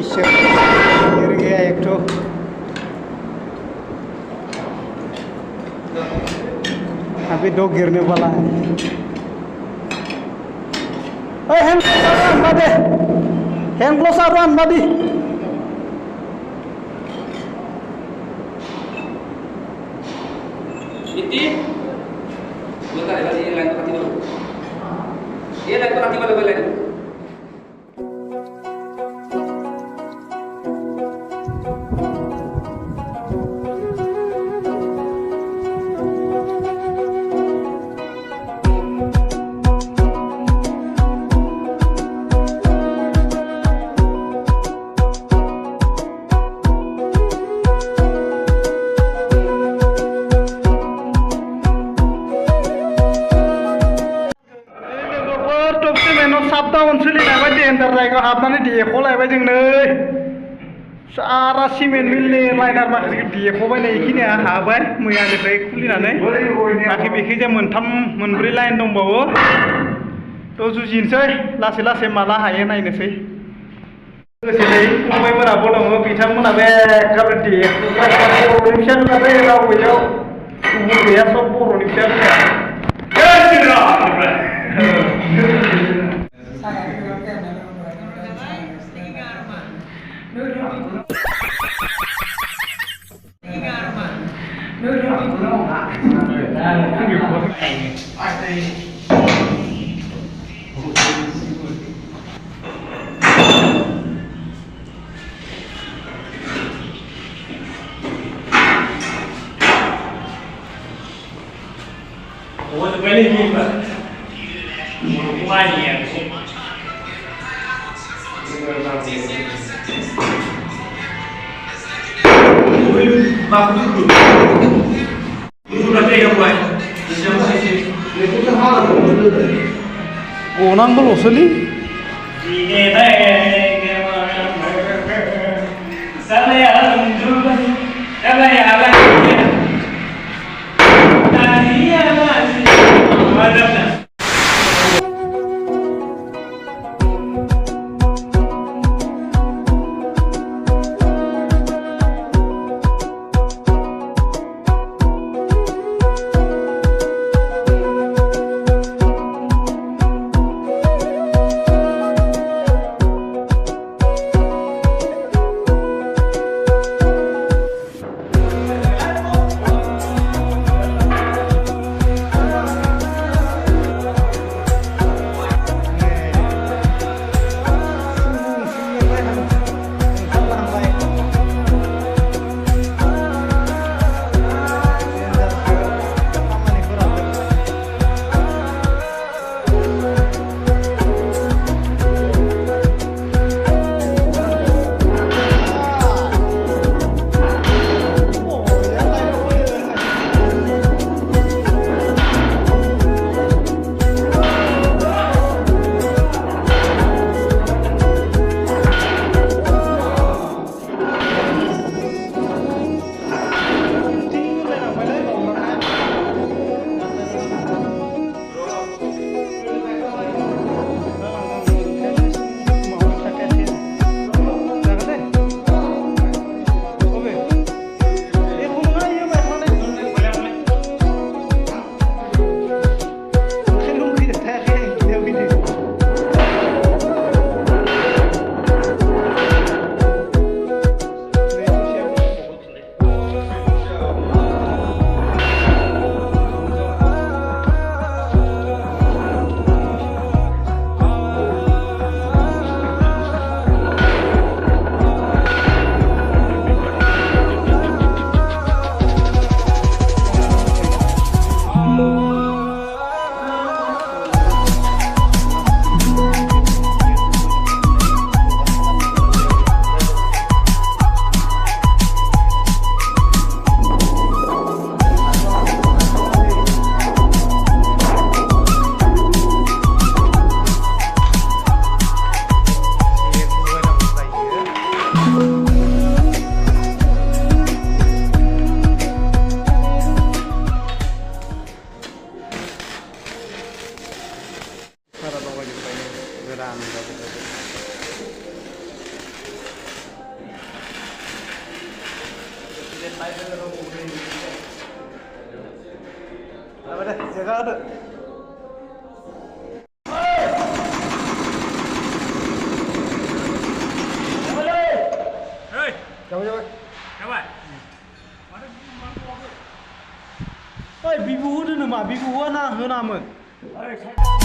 से गिर गया एक तो। अभी 2 गिरने वाला है। Hand gloves run buddy। Ini, bentar ya, ini lain tempat tidur. Dia lain tempat tidur balik. साबदाउन सोलिनाय बायदि एन्टार जायगायाव हाबनानै देख'लायबाय जों नै सारा सिमेन्ट मिलनि लाइनार माखासे देख'बाय इखिनिया हाबाय मैयानिफ्राय खुलिनानै बाखि बेखैजाय मोनब्रै लाइन दंबावो थ' जुजिनोसै लासै लासै माला हायो नायनोसै लोगोसे फंबायफोराबो दङ बिथांमोनाबो एखेबारे देख'बाय बर'नि फिसा होननानै राव गैयाव गुबुन गैया सब बर'नि फिसा गनांगौल'सोलै Apa dah? Jaga tu. Hei, Jauh jauh. kawan. Oi, bibu tu nama bibu na, hena mun. Hei,